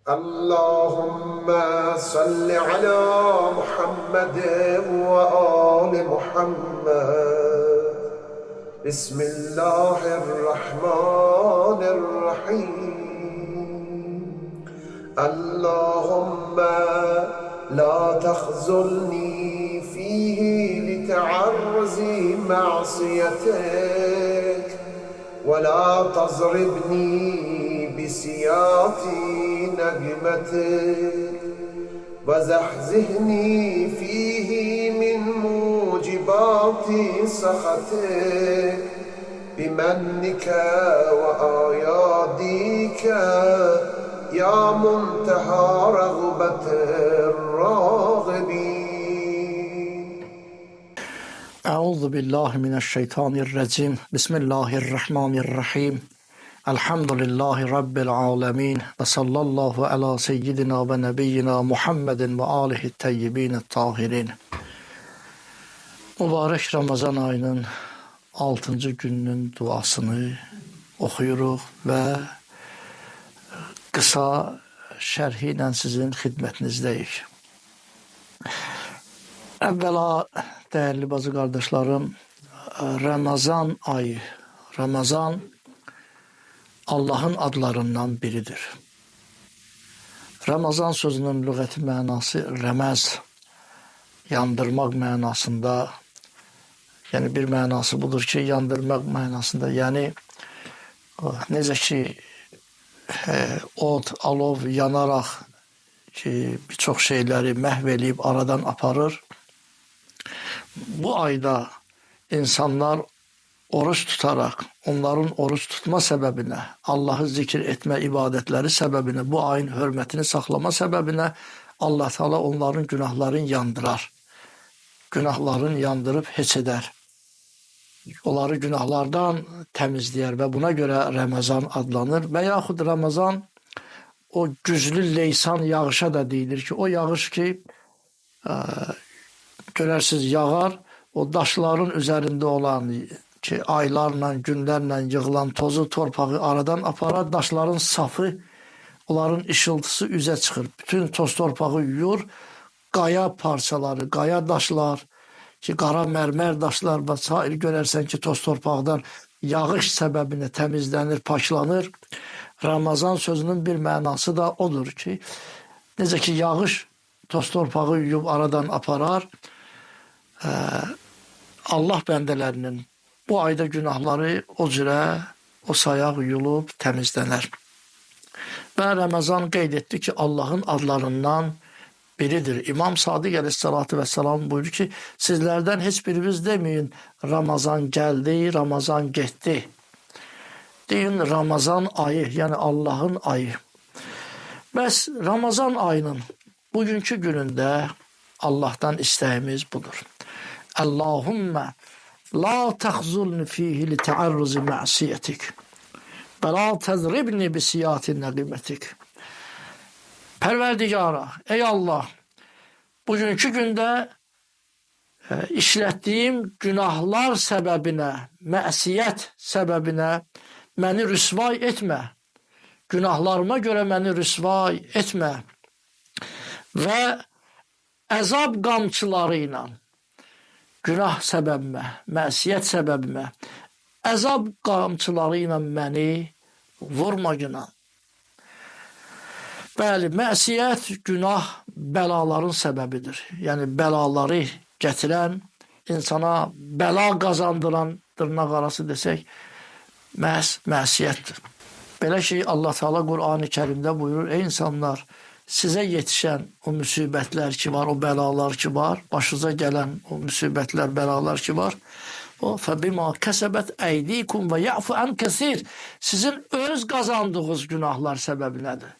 اللهم صل على محمد وآل محمد. بسم الله الرحمن الرحيم. اللهم لا تخذلني فيه لتعرض معصيتك، ولا تضربني بسياط نقمتك، وزحزحني فيه من موجبات سخطك بمنك وآياديك يا منتهى رغبة الراغبين. أعوذ بالله من الشيطان الرجيم. بسم الله الرحمن الرحيم. الحمد لله رب العالمين وصلى الله على سيدنا ve nebiyyina Muhammedin ve alihi teyyibin tahirin. Mübarek Ramazan ayının 6. gününün duasını okuyuruq və qısa şərhi ilə sizin xidmətinizdəyik. Əvvəla, dəyərli bazı qardaşlarım, Ramazan ayı, Ramazan Allahın adlarından biridir. Ramazan sözünün lüğəti mənası rəməz, yandırmaq mənasında, yəni bir mənası budur ki, yandırmaq mənasında, yəni necə ki, od, alov yanaraq ki, bir çox şeyləri məhv eləyib aradan aparır. Bu ayda insanlar oruç tutaraq, onların oruç tutma səbəbinə, Allahı zikr etmə ibadətləri səbəbinə, bu ayın hörmətini saxlama səbəbinə Allah Teala onların günahlarını yandırar. Günahlarını yandırıb heç edər. Onları günahlardan təmizləyər və buna görə Ramazan adlanır. Və yaxud Ramazan o güclü leysan yağışa da deyilir ki, o yağış ki, görərsiniz yağar, o daşların üzərində olan ki, aylarla, günlərlə yığılan tozu, torpağı aradan aparar, daşların safı, onların işıltısı üzə çıxır. Bütün toz torpağı yuyur, qaya parçaları, qaya daşlar, ki, qara mərmər daşlar və sair görərsən ki, toz torpaqdan yağış səbəbinə təmizlənir, paklanır. Ramazan sözünün bir mənası da odur ki, necə ki, yağış toz torpağı yuyub aradan aparar, Allah bəndələrinin bu ayda günahları o cürə, o sayaq yuyulub təmizlənər. Və Ramazan qeyd etdi ki, Allahın adlarından biridir. İmam Sadiq əleyhissalatu vesselam buyurur ki, sizlərdən heç biriniz deməyin, Ramazan gəldi, Ramazan getdi. Deyin, Ramazan ayı, yəni Allahın ayı. Bəs Ramazan ayının bugünkü günündə Allahdan istəyimiz budur. Allahümme la təxzulni fihi li təarruzi məsiyyətik və la təzribni bisiyati nəqimətik. Pərverdigara, ey Allah, bugünkü gündə işlətdiyim günahlar səbəbinə, məsiyyət səbəbinə məni rüsvay etmə. Günahlarıma görə məni rüsvay etmə. Və əzab qamçıları ilə günah səbəbimə, məsiyyət səbəbimə, əzab qamçıları ilə məni vurma günah. Bəli, məsiyyət, günah bəlaların səbəbidir. Yəni, bəlaları gətirən, insana bəla qazandıran, dırnaq arası desək, məsiyyətdir. Belə ki, Allah Teala Qur'an-ı Kərimdə buyurur, ey insanlar, sizə yetişən o müsibətlər ki var, o bəlalar ki var, başınıza gələn o müsibətlər, bəlalar ki var, o fəbima kəsəbət əydikum və ya'fu ən kəsir, sizin öz qazandığınız günahlar səbəbinədir.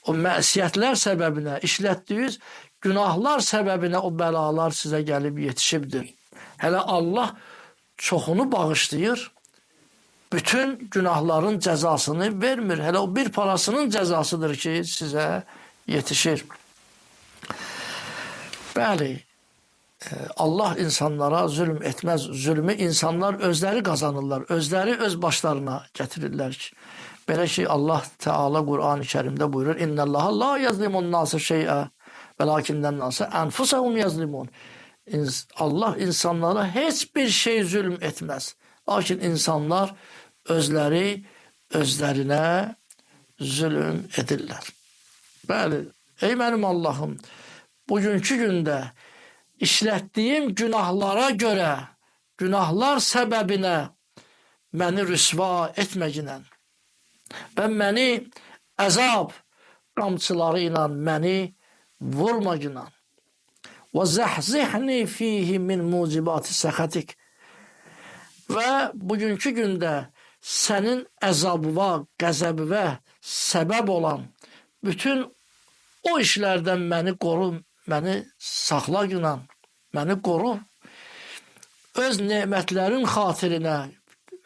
O məsiyyətlər səbəbinə, işlətdiyiniz günahlar səbəbinə o bəlalar sizə gəlib yetişibdir. Hələ Allah çoxunu bağışlayır, bütün günahların cəzasını vermir. Hələ o bir parasının cəzasıdır ki, sizə yetişir. Bəli, Allah insanlara zülm etməz. Zülmü insanlar özləri qazanırlar, özləri öz başlarına gətirirlər ki. Belə ki Allah Teala Kur'an-ı Kerim'de buyurur: İnnallaha la yazlimun nase şey'a velakinnen nase enfusahum yazlimun. Allah insanlara hiçbir şey zulm etmez. Lakin insanlar özlerine zulüm edirlər. Bəli, ey mənim Allahım, bugünkü gündə işlətdiyim günahlara görə, günahlar səbəbinə məni rüsva etməginə və məni əzab qamçıları ilə məni vurmaginə və zəhzihni fihi min mucibati səxətik və bugünkü gündə sənin əzabıva, qəzəbivə səbəb olan bütün o işlərdən məni qoru, məni saxla günah, məni qoru. Öz nemətlərin xatirinə,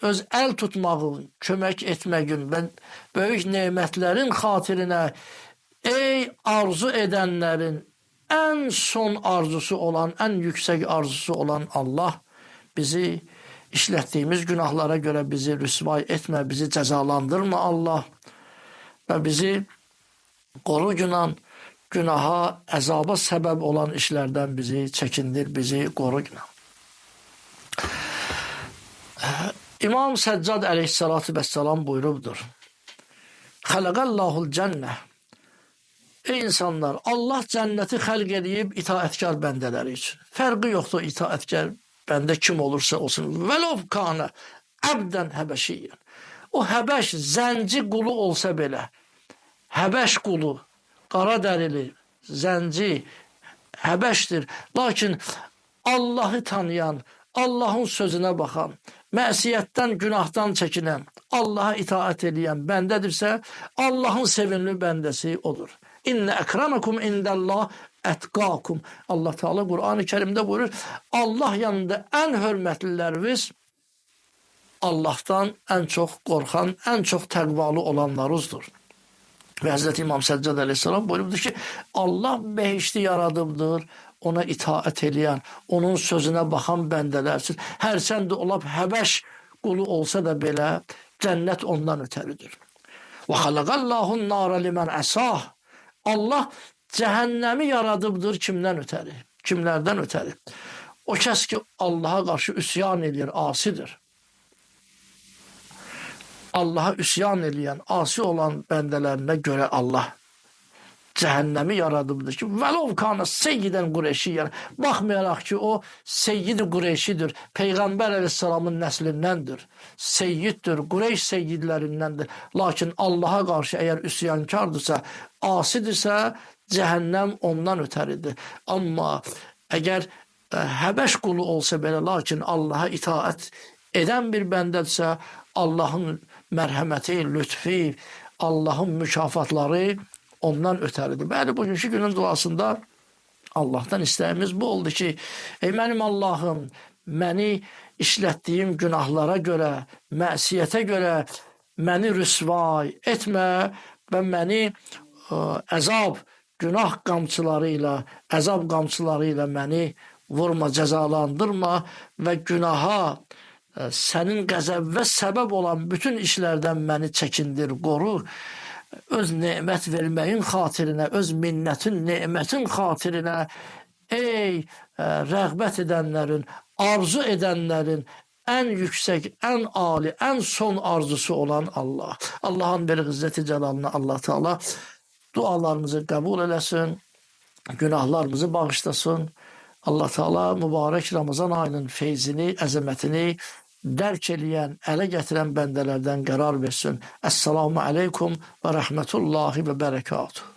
öz əl tutmağın, kömək etməyin və böyük nemətlərin xatirinə, ey arzu edənlərin ən son arzusu olan, ən yüksək arzusu olan Allah, bizi işlətdiyimiz günahlara görə bizi rüsvay etmə, bizi cəzalandırma Allah və bizi qoru günaha, əzaba səbəb olan işlərdən bizi çəkindir, bizi qoru günah. İmam Səccad əleyhissalatu vəssalam buyurubdur: Xələqəllahul cənnə. Ey insanlar, Allah cənnəti xəlq edib itaətkar bəndələri üçün. Fərqi yoxdur itaətkar bəndə kim olursa olsun. Vələv kanə əbdən həbəşiyyən. O həbəş zənci qulu olsa belə, həbəş qulu, qara dərili, zənci, həbəşdir. Lakin Allahı tanıyan, Allahın sözünə baxan, məsiyətdən, günahdan çəkinən, Allaha itaat edən bəndədirsə, Allahın sevinli bəndəsi odur. İnne əkramakum indəllah ətqakum. Allah Teala Kur'an-ı Kerim'de buyurur, Allah yanında ən hörmətliləriniz Allah'tan ən çox qorxan, ən çox təqvalı olanlarınızdır. Ve Hz. İmam Səccad aleyhisselam buyurubdur ki, Allah behişti yaradıbdır, ona itaat edən, onun sözünə baxan bəndələr üçün. Hərçənd olab həbəş qulu olsa da belə, cənnət ondan ötəridir. Və xalaqallahun nara limen əsah. Allah cəhənnəmi yaradıbdır kimdən ötəri, kimlərdən ötəri. O kəs ki Allaha qarşı üsyan edir, asidir. Allaha üsyan edən, asi olan bəndələrinə görə Allah cəhənnəmi yaradıbdır ki, vələv kana seyyidən Qureyşiyyən, baxmayaraq ki, o seyyid-i Qureyşidir, Peyğəmbər əleyhissalamın nəslindəndir, seyyiddir, Qureyş seyyidlərindəndir. Lakin Allaha qarşı əgər üsyankardırsa, asidirsə, cəhənnəm ondan ötəridir. Amma əgər həbəş qulu olsa belə, lakin Allaha itaət edən bir bəndədirsə, Allahın mərhəməti, lütfi, Allahın mükafatları ondan ötəridir. Bəli, bugünkü günün duasında Allah'tan istəyimiz bu oldu ki, ey mənim Allahım, məni işlətdiyim günahlara görə, məsiyyətə görə məni rüsvay etmə və məni əzab, günah qamçıları ilə, əzab qamçıları ilə məni vurma, cəzalandırma və günaha, sənin qəzəbə səbəb olan bütün işlərdən məni çəkindir, qoru. Öz nemət verməyin xatirinə, öz minnətin, nemətin xatirinə, ey rəğbət edənlərin, arzu edənlərin ən yüksək, ən ali, ən son arzusu olan Allah. Allah'ın bir izzəti cəlalına Allah Teala dualarımızı qəbul eləsin, günahlarımızı bağışlasın. Allah Teala mübarək Ramazan ayının feyzini, əzəmətini dərk eləyən, ələ gətirən bəndələrdən qərar versin. Əssalamu aleykum və rəhmətullahi və bərəkatuhu.